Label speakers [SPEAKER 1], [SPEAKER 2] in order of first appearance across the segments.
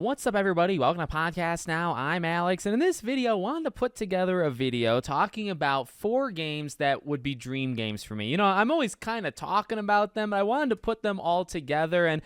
[SPEAKER 1] What's up, everybody? Welcome to Podcast Now. I'm Alex, and in this video, I wanted to put together a video talking about 4 games that would be dream games for me. You know, I'm always kind of talking about them, but I wanted to put them all together, and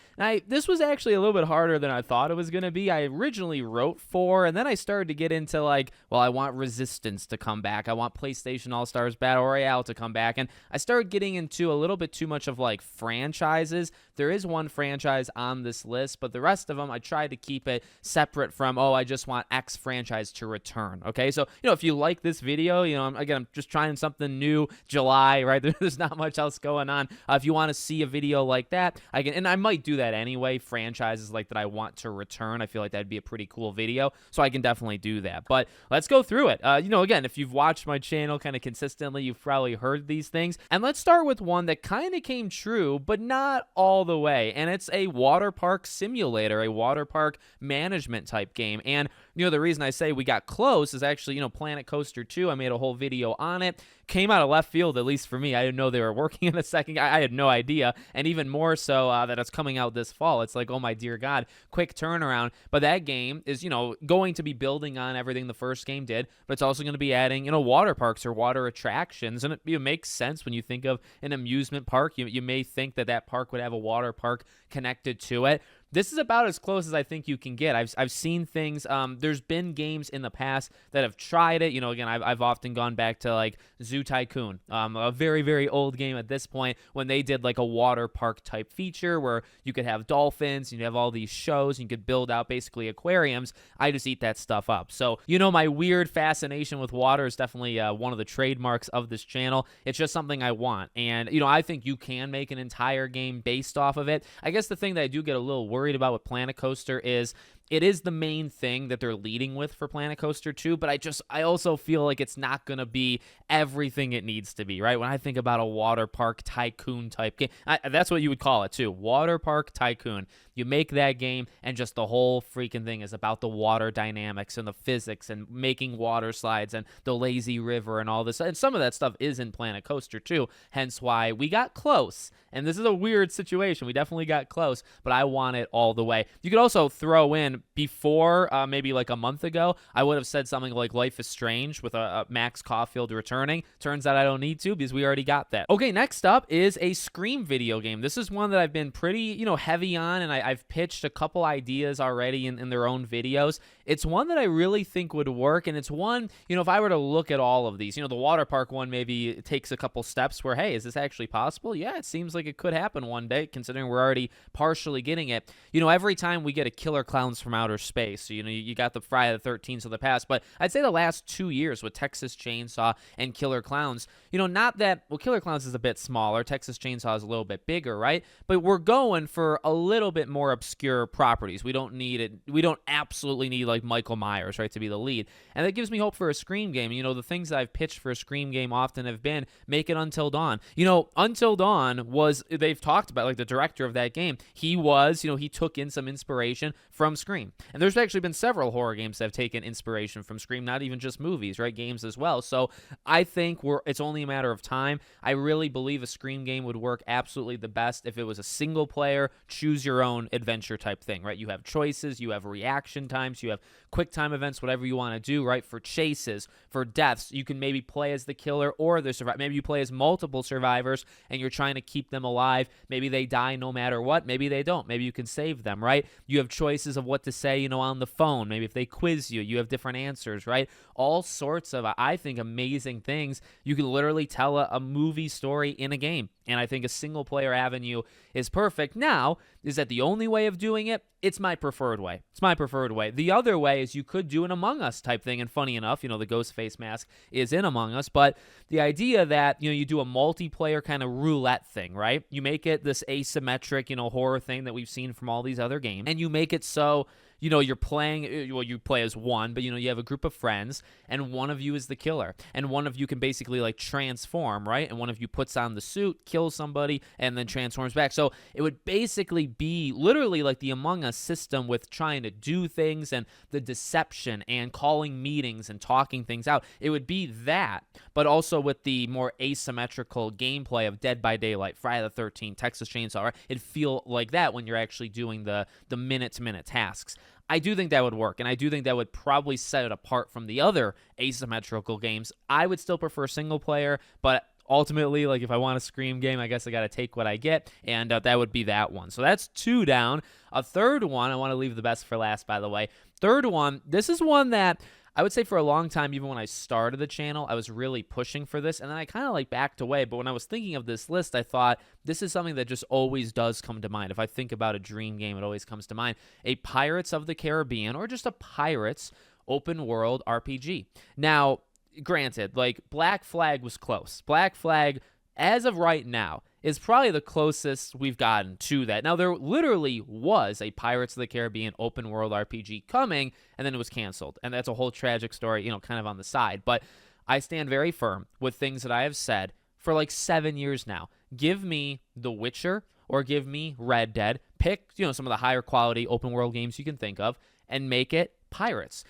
[SPEAKER 1] this was actually a little bit harder than I thought it was going to be. I originally wrote 4, and then I started to get into like, well, I want Resistance to come back. I want PlayStation All-Stars Battle Royale to come back, and I started getting into a little bit too much of like franchises. There is one franchise on this list, but the rest of them, I tried to keep it separate from, oh, I just want X franchise to return. Okay, so, you know, if you like this video, you know, I'm just trying something new, July, right? There's not much else going on. If you want to see a video like that, and I might do that anyway, franchises like that I want to return. I feel like that'd be a pretty cool video, so I can definitely do that. But let's go through it. You know, again, if you've watched my channel kind of consistently, you've probably heard these things. And let's start with one that kind of came true, but not all the way. And it's a water park simulator, a water park management type game. And, you know, the reason I say we got close is actually, you know, Planet Coaster 2, I made a whole video on it. Came out of left field, at least for me. I didn't know they were working in the second. I had no idea. And even more so that it's coming out this fall. It's like, oh my dear God, quick turnaround. But that game is, you know, going to be building on everything the first game did, but it's also going to be adding, you know, water parks or water attractions. And it makes sense when you think of an amusement park. You may think that that park would have a water park connected to it. This is about as close as I think you can get. I've seen things. There's been games in the past that have tried it. You know, again, I've often gone back to like Zoo Tycoon, a very, very old game at this point, when they did like a water park type feature where you could have dolphins, and you have all these shows, and you could build out basically aquariums. I just eat that stuff up. So, you know, my weird fascination with water is definitely one of the trademarks of this channel. It's just something I want. And, you know, I think you can make an entire game based off of it. I guess the thing that I do get a little worried about with Planet Coaster is it is the main thing that they're leading with for Planet Coaster 2, but I also feel like it's not going to be everything it needs to be, right? When I think about a water park tycoon type game, that's what you would call it too, water park tycoon. You make that game, and just the whole freaking thing is about the water dynamics and the physics and making water slides and the lazy river and all this. And some of that stuff is in Planet Coaster 2, hence why we got close. And this is a weird situation. We definitely got close, but I want it all the way. You could also throw in before, maybe like a month ago, I would have said something like Life is Strange with a Max Caulfield returning. Turns out I don't need to because we already got that. Okay, next up is a Scream video game. This is one that I've been pretty, you know, heavy on, and I've pitched a couple ideas already in their own videos. It's one that I really think would work, and it's one, you know, if I were to look at all of these, you know, the water park one maybe takes a couple steps where, hey, is this actually possible? Yeah, it seems like it could happen one day, considering we're already partially getting it. You know, every time we get a Killer Clowns from Outer Space, so, you know, you got the Friday the 13th of the past, but I'd say the last 2 years with Texas Chainsaw and Killer Clowns, you know, not that, well, Killer Clowns is a bit smaller, Texas Chainsaw is a little bit bigger, right? But we're going for a little bit more obscure properties. We don't need it. We don't absolutely need like Michael Myers, right, to be the lead. And that gives me hope for a Scream game. You know, the things that I've pitched for a Scream game often have been make it Until Dawn. You know, Until Dawn was, they've talked about, like, the director of that game. He was, you know, he took in some inspiration from Scream. And there's actually been several horror games that have taken inspiration from Scream, not even just movies, right, games as well. So I think it's only a matter of time. I really believe a Scream game would work absolutely the best if it was a single player, choose your own adventure type thing, right? You have choices, you have reaction times, you have quick time events, whatever you want to do, right? For chases, for deaths, you can maybe play as the killer or the survivor. Maybe you play as multiple survivors and you're trying to keep them alive. Maybe they die no matter what. Maybe they don't. Maybe you can save them, right? You have choices of what to say, you know, on the phone. Maybe if they quiz you, you have different answers, right? All sorts of, I think, amazing things. You can literally tell a movie story in a game. And I think a single player avenue is perfect. Now, is that the only way of doing it? It's my preferred way. It's my preferred way. The other way is you could do an Among Us type thing. And funny enough, you know, the ghost face mask is in Among Us. But the idea that, you know, you do a multiplayer kind of roulette thing, right? You make it this asymmetric, you know, horror thing that we've seen from all these other games. And you make it so, you know, you're playing, well, you play as one, but, you know, you have a group of friends, and one of you is the killer, and one of you can basically, like, transform, right? And one of you puts on the suit, kills somebody, and then transforms back. So it would basically be literally like the Among Us system with trying to do things and the deception and calling meetings and talking things out. It would be that, but also with the more asymmetrical gameplay of Dead by Daylight, Friday the 13th, Texas Chainsaw, right? It'd feel like that when you're actually doing the minute-to-minute tasks. I do think that would work, and I do think that would probably set it apart from the other asymmetrical games. I would still prefer single player, but ultimately, like, if I want a Scream game, I guess I got to take what I get, and that would be that one. So that's 2 down. A third one, I want to leave the best for last, by the way. Third one, this is one that I would say for a long time, even when I started the channel, I was really pushing for this, and then I kind of like backed away. But when I was thinking of this list, I thought this is something that just always does come to mind. If I think about a dream game, it always comes to mind. A Pirates of the Caribbean, or just a Pirates open world RPG. Now, granted, like, Black Flag was close. Black Flag, as of right now, is probably the closest we've gotten to that. Now, there literally was a Pirates of the Caribbean open world RPG coming, and then it was canceled. And that's a whole tragic story, kind of on the side. But I stand very firm with things that I have said for like 7 years now. Give me The Witcher or give me Red Dead. Pick, some of the higher quality open world games you can think of and make it Pirates.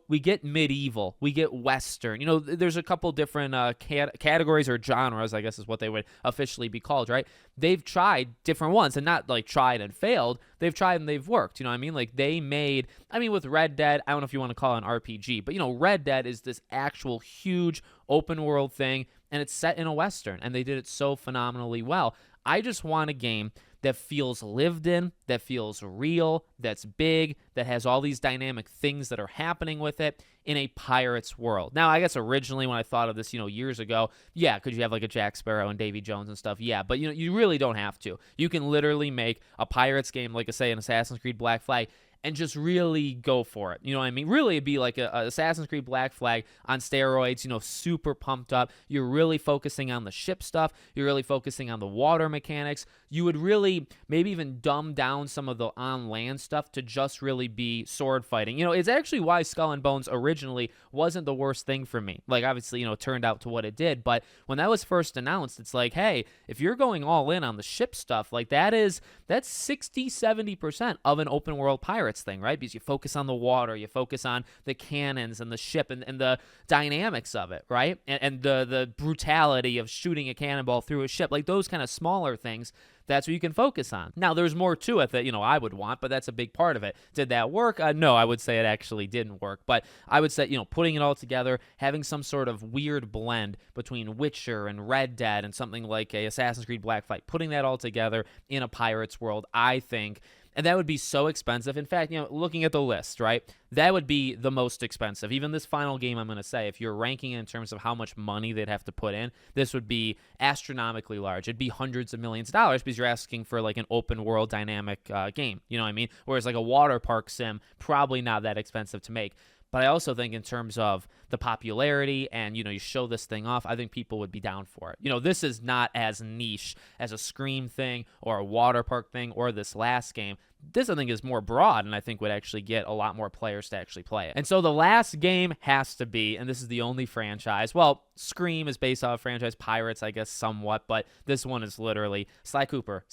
[SPEAKER 1] We get medieval, we get Western. There's a couple different categories or genres, I guess is what they would officially be called, right? They've tried different ones, and not like tried and failed. They've tried and they've worked. You know what I mean? Like, they made, with Red Dead, I don't know if you want to call it an RPG, but Red Dead is this actual huge open world thing, and it's set in a Western, and they did it so phenomenally well. I just want a game that feels lived in, that feels real, that's big, that has all these dynamic things that are happening with it in a Pirates world. Now, I guess originally when I thought of this, years ago, yeah, could you have like a Jack Sparrow and Davy Jones and stuff? Yeah, but you really don't have to. You can literally make a Pirates game, like I say, in Assassin's Creed Black Flag, and just really go for it. You know what I mean? Really, it'd be like a Assassin's Creed Black Flag on steroids, super pumped up. You're really focusing on the ship stuff. You're really focusing on the water mechanics. You would really maybe even dumb down some of the on-land stuff to just really be sword fighting. It's actually why Skull and Bones originally wasn't the worst thing for me. Like, obviously, it turned out to what it did. But when that was first announced, it's like, hey, if you're going all in on the ship stuff, like that's 60-70% of an open world Pirates thing, right? Because you focus on the water, you focus on the cannons and the ship and the dynamics of it, right? And the brutality of shooting a cannonball through a ship, like those kind of smaller things. That's what you can focus on. Now, there's more to it that, I would want, but that's a big part of it. Did that work? No, I would say it actually didn't work. But I would say, putting it all together, having some sort of weird blend between Witcher and Red Dead and something like a Assassin's Creed Black Flag, putting that all together in a Pirates world, I think. And that would be so expensive. In fact, looking at the list, right, that would be the most expensive. Even this final game, I'm going to say, if you're ranking it in terms of how much money they'd have to put in, this would be astronomically large. It'd be hundreds of millions of dollars because you're asking for like an open world dynamic game. You know what I mean? Whereas like a water park sim, probably not that expensive to make. But I also think in terms of the popularity and, you show this thing off, I think people would be down for it. This is not as niche as a Scream thing or a water park thing or this last game. This, I think, is more broad and I think would actually get a lot more players to actually play it. And so the last game has to be, and this is the only franchise, well, Scream is based off franchise, Pirates, I guess, somewhat, but this one is literally Sly Cooper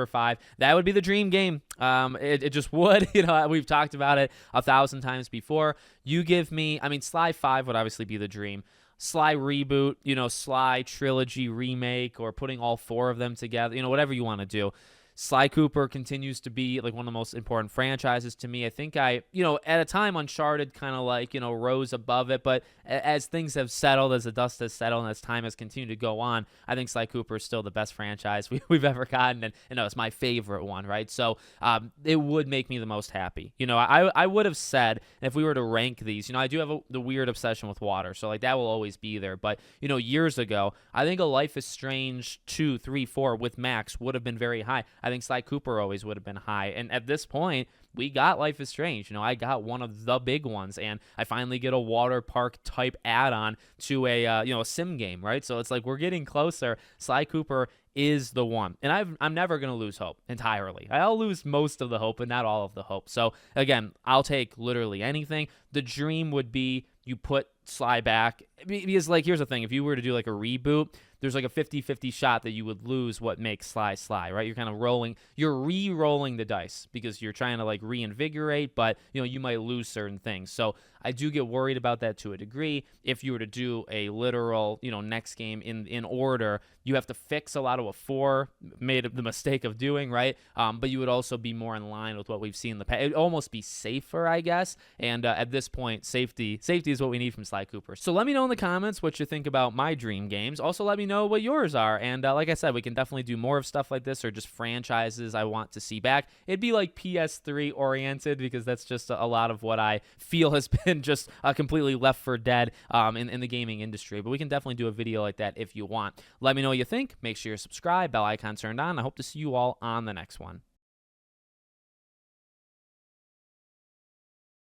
[SPEAKER 1] 5. That would be the dream game. It just would. We've talked about it 1,000 times before. You give me, Sly 5 would obviously be the dream. Sly reboot, Sly trilogy remake, or putting all 4 of them together, whatever you want to do. Sly Cooper continues to be like one of the most important franchises to me. I think at a time Uncharted kind of like, rose above it, but as things have settled, as the dust has settled, and as time has continued to go on, I think Sly Cooper is still the best franchise we've ever gotten, and it's my favorite one, right? So it would make me the most happy. I would have said, if we were to rank these, I do have the weird obsession with water, so like that will always be there, but years ago, I think a Life is Strange 2, 3, 4 with Max would have been very high. I think Sly Cooper always would have been high. And at this point, we got Life is Strange. I got one of the big ones, and I finally get a water park type add-on to a sim game, right? So it's like we're getting closer. Sly Cooper is the one. And I'm never going to lose hope entirely. I'll lose most of the hope, but not all of the hope. So again, I'll take literally anything. The dream would be you put Sly back, because like here's the thing, if you were to do like a reboot, there's like a 50-50 shot that you would lose what makes Sly Sly, right? You're kind of you're re-rolling the dice because you're trying to like reinvigorate, but you might lose certain things. So I do get worried about that to a degree. If you were to do a literal, next game in order, you have to fix a lot of what 4 made the mistake of doing, right? But you would also be more in line with what we've seen in the past. It'd almost be safer, I guess. And at this point, safety is what we need from Sly Cooper. So let me know in the comments what you think about my dream games. Also, let me know what yours are. And like I said, we can definitely do more of stuff like this, or just franchises I want to see back. It'd be like PS3 oriented, because that's just a lot of what I feel has been just completely left for dead in the gaming industry. But we can definitely do a video like that if you want. Let me know what you think. Make sure you're subscribed, bell icon turned on. I hope to see you all on the next one.